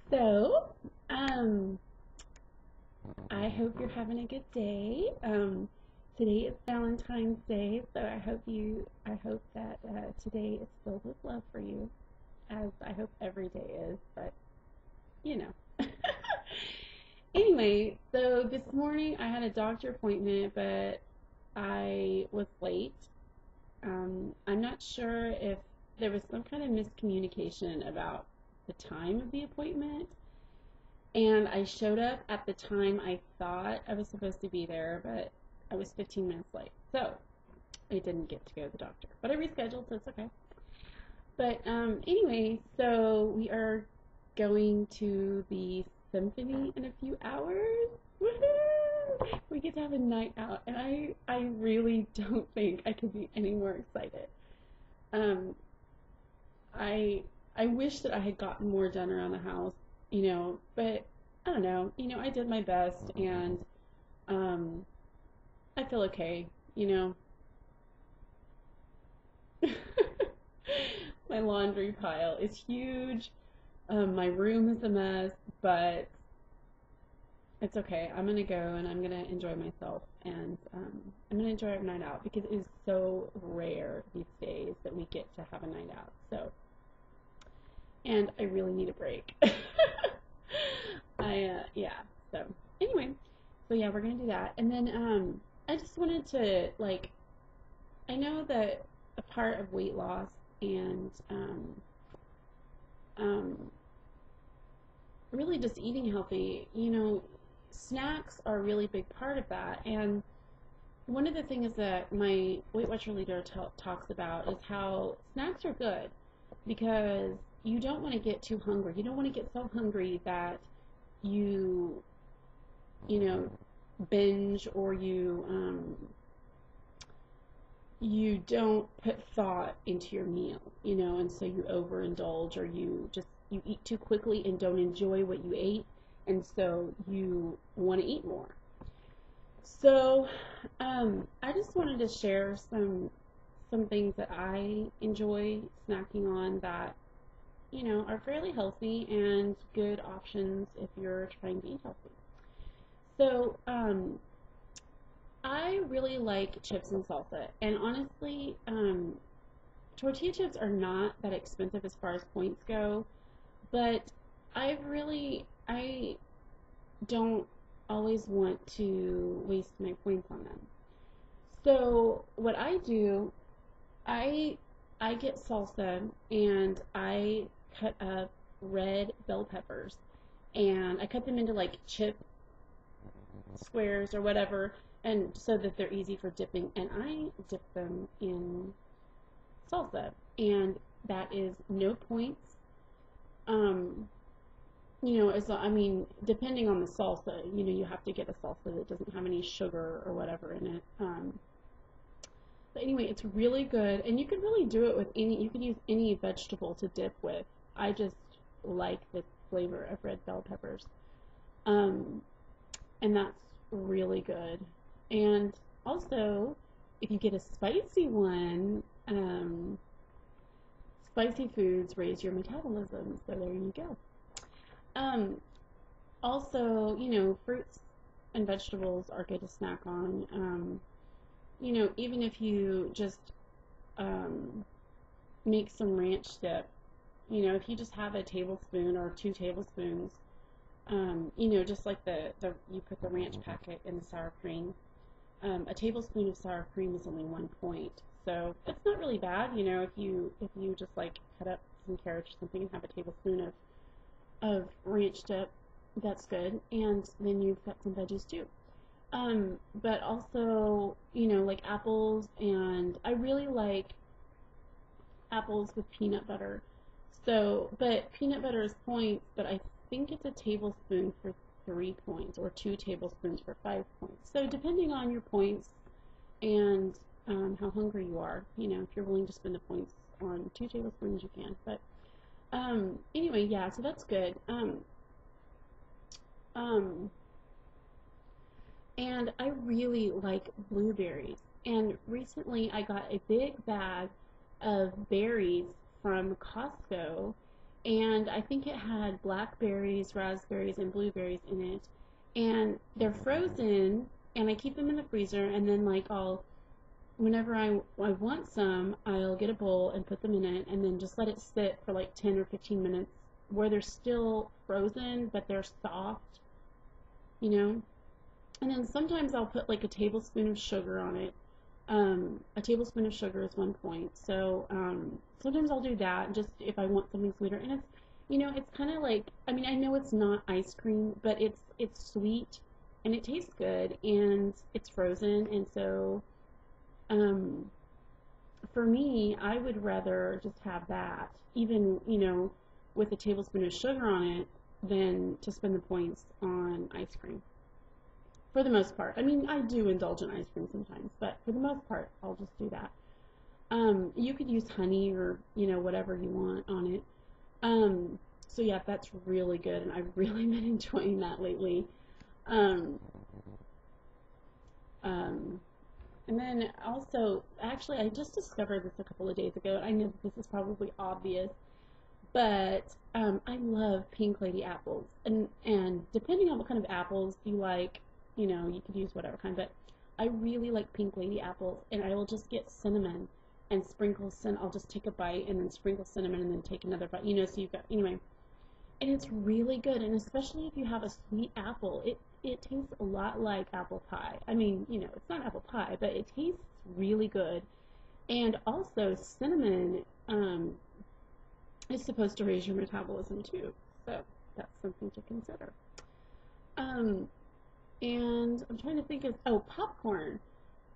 So, um, I hope you're having a good day. Today is Valentine's Day, so I hope that today is filled with love for you, as I hope every day is. But you know. Anyway, so this morning I had a doctor appointment, but I was late. I'm not sure if there was some kind of miscommunication about the time of the appointment. And I showed up at the time I thought I was supposed to be there, but I was 15 minutes late. So I didn't get to go to the doctor. But I rescheduled, so it's okay. But anyway, so we are going to the symphony in a few hours. Woohoo! We get to have a night out, and I really don't think I could be any more excited. Um, I I wish that I had gotten more done around the house, but I don't know. I did my best, and um, I feel okay, you know. My laundry pile is huge. My room is a mess, but it's okay. I'm gonna go and I'm gonna enjoy myself, and I'm gonna enjoy our night out because it is so rare these days that we get to have a night out. So, and I really need a break. Yeah. So anyway, so yeah, we're gonna do that, and then I just wanted to I know that a part of weight loss and um, really just eating healthy, snacks are a really big part of that. And one of the things that my Weight Watcher leader talks about is how snacks are good because you don't want to get too hungry. You don't want to get so hungry that you, you know, binge or you don't put thought into your meal, and so you overindulge or you eat too quickly and don't enjoy what you ate, and so you want to eat more. So, I just wanted to share some things that I enjoy snacking on that are fairly healthy and good options if you're trying to eat healthy. So, I really like chips and salsa, and honestly, tortilla chips are not that expensive as far as points go, but I don't always want to waste my points on them. So what I do, I I get salsa and I cut up red bell peppers and I cut them into like chip squares or whatever, and so that they're easy for dipping, and I dip them in salsa, and that is no points. Um, depending on the salsa, you have to get a salsa that doesn't have any sugar or whatever in it. But anyway, it's really good, and you can really do it with you can use any vegetable to dip with. I just like the flavor of red bell peppers. Um, and that's really good. And also, if you get a spicy one, spicy foods raise your metabolism, so there you go. Um, Also, fruits and vegetables are good to snack on. Even if you just um, make some ranch dip, if you just have a tablespoon or 2 tablespoons, just like you put the ranch packet in the sour cream. A tablespoon of sour cream is only 1 point, so it's not really bad. If you just like cut up some carrots or something and have a tablespoon of ranch dip, that's good. And then you've got some veggies too. But also, like apples, and I really like apples with peanut butter. So, but peanut butter is points, but I think it's a tablespoon for 3 points or 2 tablespoons for 5 points. So, depending on your points and how hungry you are, if you're willing to spend the points on 2 tablespoons, you can. But anyway, yeah, so that's good. Um, and I really like blueberries. And recently I got a big bag of berries from Costco, and I think it had blackberries, raspberries, and blueberries in it. And they're frozen, and I keep them in the freezer, and then like whenever I want some, I'll get a bowl and put them in it, and then just let it sit for like 10 or 15 minutes where they're still frozen, but they're soft, you know? And then sometimes I'll put like a tablespoon of sugar on it. A tablespoon of sugar is 1 point. So sometimes I'll do that just if I want something sweeter. And it's kind of like, I mean, I know it's not ice cream, but it's sweet and it tastes good and it's frozen. And so um, for me, I would rather just have that, even, with a tablespoon of sugar on it, than to spend the points on ice cream. For the most part. I mean, I do indulge in ice cream sometimes, but for the most part, I'll just do that. You could use honey or, whatever you want on it. So yeah, that's really good, and I've really been enjoying that lately. Um, um, and then also, actually, I just discovered this a couple of days ago. I know this is probably obvious, but I love pink lady apples, and depending on what kind of apples you like, you could use whatever kind, but I really like pink lady apples, and I will just get cinnamon and sprinkle I'll just take a bite and then sprinkle cinnamon and then take another bite, so you've got, anyway, and it's really good, and especially if you have a sweet apple, it tastes a lot like apple pie. I mean, it's not apple pie, but it tastes really good. And also cinnamon is supposed to raise your metabolism too, so that's something to consider. Um, and I'm trying to think of, popcorn.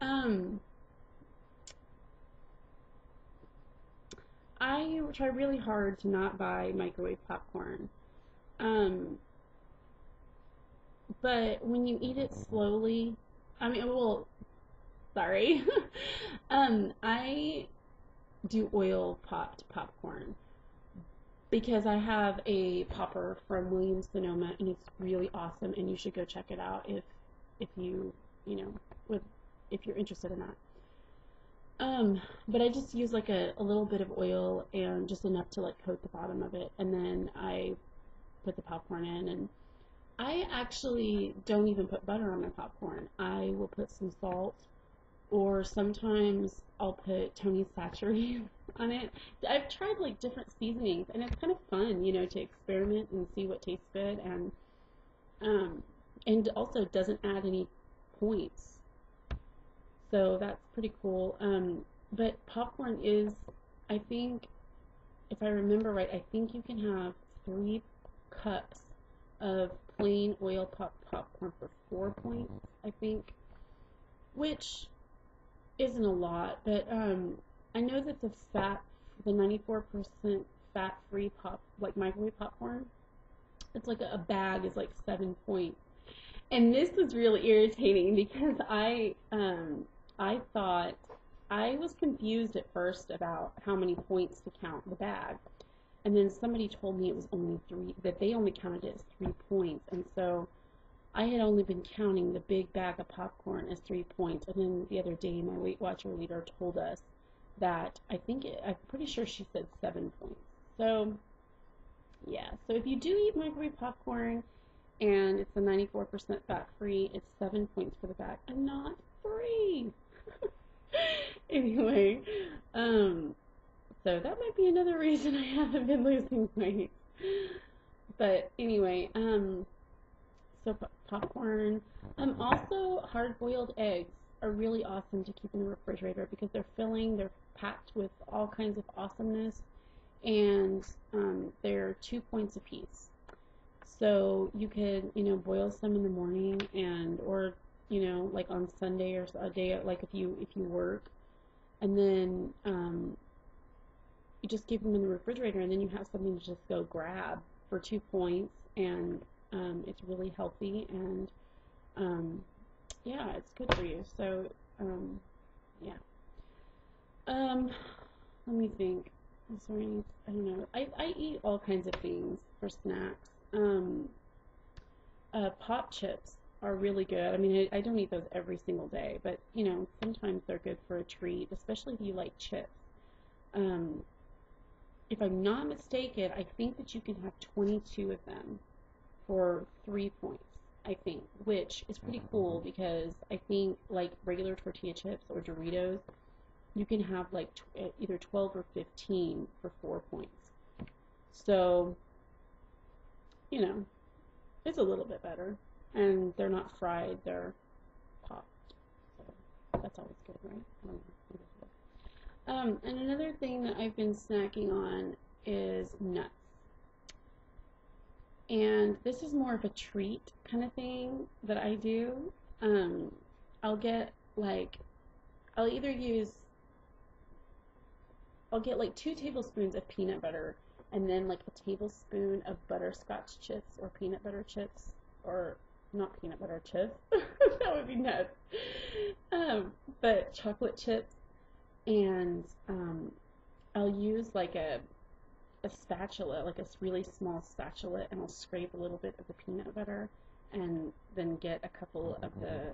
Um, I try really hard to not buy microwave popcorn. Um, but when you eat it slowly, I mean, well, sorry. I do oil popped popcorn because I have a popper from Williams Sonoma, and it's really awesome, and you should go check it out if you you know with if you're interested in that. But I just use like a little bit of oil and just enough to like coat the bottom of it, and then I put the popcorn in, and I actually don't even put butter on my popcorn. I will put some salt, or sometimes I'll put Tony's Saturated on it. I've tried like different seasonings, and it's kind of fun, to experiment and see what tastes good, um, and also doesn't add any points. So that's pretty cool. But popcorn is, I think, if I remember right, I think you can have 3 cups of plain oil popcorn for 4 points, I think, which isn't a lot, but I know that the 94% fat-free like microwave popcorn, it's like a bag is like 7 points. And this was really irritating because I thought I was confused at first about how many points to count the bag. And then somebody told me it was only 3, that they only counted it as 3 points. And so I had only been counting the big bag of popcorn as 3 points. And then the other day, my Weight Watcher leader told us that I'm pretty sure she said 7 points. So, yeah. So if you do eat microwave popcorn and it's a 94% fat free, it's 7 points for the bag and not 3. Anyway, so that might be another reason I haven't been losing weight. But anyway, so popcorn. Also, hard-boiled eggs are really awesome to keep in the refrigerator because they're packed with all kinds of awesomeness, and they're 2 points apiece. So you could, boil some in the morning, or like on Sunday or a day, like if you work, and then you just keep them in the refrigerator, and then you have something to just go grab for 2 points, and it's really healthy, and yeah, it's good for you. So yeah. Um, Let me think. Is there any? I don't know. I eat all kinds of things for snacks. Pop chips are really good. I mean, I don't eat those every single day, but sometimes they're good for a treat, especially if you like chips. Um, if I'm not mistaken, I think that you can have 22 of them for 3 points, I think, which is pretty cool because I think like regular tortilla chips or Doritos, you can have like either 12 or 15 for 4 points. So, you know, it's a little bit better. And they're not fried, they're popped. So that's always good, right? I don't know. And another thing that I've been snacking on is nuts. And this is more of a treat kind of thing that I do. I'll get like, I'll either use, I'll get like 2 tablespoons of peanut butter and then like a tablespoon of butterscotch chips or peanut butter chips, or not peanut butter chips, that would be nuts, but chocolate chips, and I'll use like a spatula, like a really small spatula, and I'll scrape a little bit of the peanut butter and then get a couple of the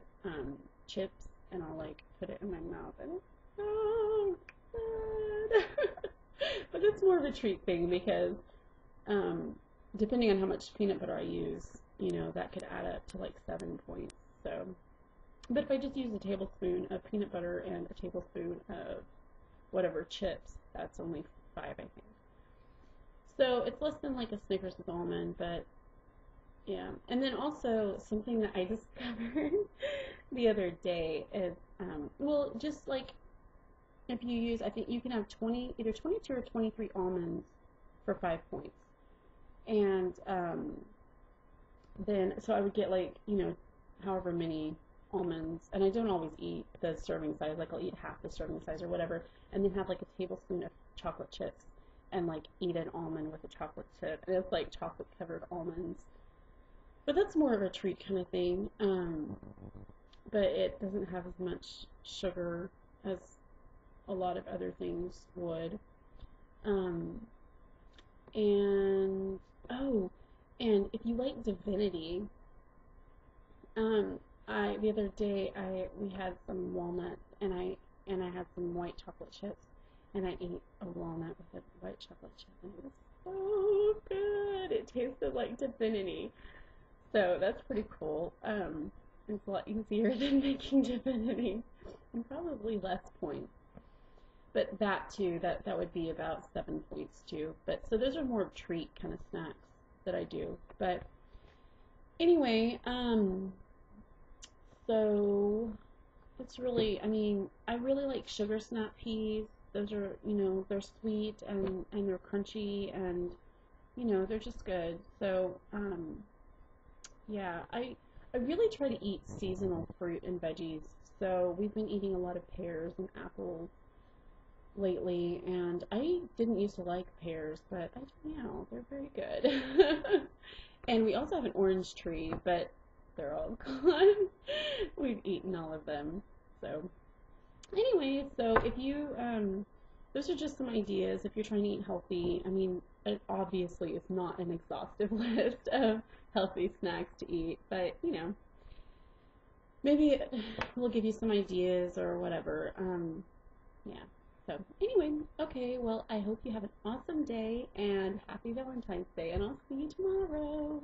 chips and I'll like put it in my mouth and it's so good. But it's more of a treat thing because depending on how much peanut butter I use, you know, that could add up to like 7 points. So, but if I just use a tablespoon of peanut butter and a tablespoon of whatever chips, that's only 5, I think. So it's less than like a Snickers with almond, but yeah. And then also something that I discovered the other day is, well, just like if you use, I think you can have either 22 or 23 almonds for 5 points. And then, so I would get like, you know, however many almonds, and I don't always eat the serving size, like I'll eat half the serving size or whatever, and then have like a tablespoon of chocolate chips and like eat an almond with a chocolate chip, and it's like chocolate covered almonds. But that's more of a treat kind of thing, but it doesn't have as much sugar as a lot of other things would. Um, and oh, and if you like divinity, the other day we had some walnuts and I had some white chocolate chips and I ate a walnut with a white chocolate chip and it was so good. It tasted like divinity. So that's pretty cool. It's a lot easier than making divinity and probably less points. But that too, that would be about 7 points too. But so those are more treat kind of snacks that I do. But anyway, so it's really, I mean, I really like sugar snap peas. Those are, you know, they're sweet and they're crunchy and, you know, they're just good. So, yeah, I really try to eat seasonal fruit and veggies. So we've been eating a lot of pears and apples lately, and I didn't used to like pears, but I do now. They're very good. And we also have an orange tree, but they're all gone. We've eaten all of them. So anyway, so if you, those are just some ideas if you're trying to eat healthy. I mean, it obviously is not an exhaustive list of healthy snacks to eat, but you know, maybe it will give you some ideas or whatever. Yeah. So anyway, okay, well, I hope you have an awesome day and happy Valentine's Day, and I'll see you tomorrow.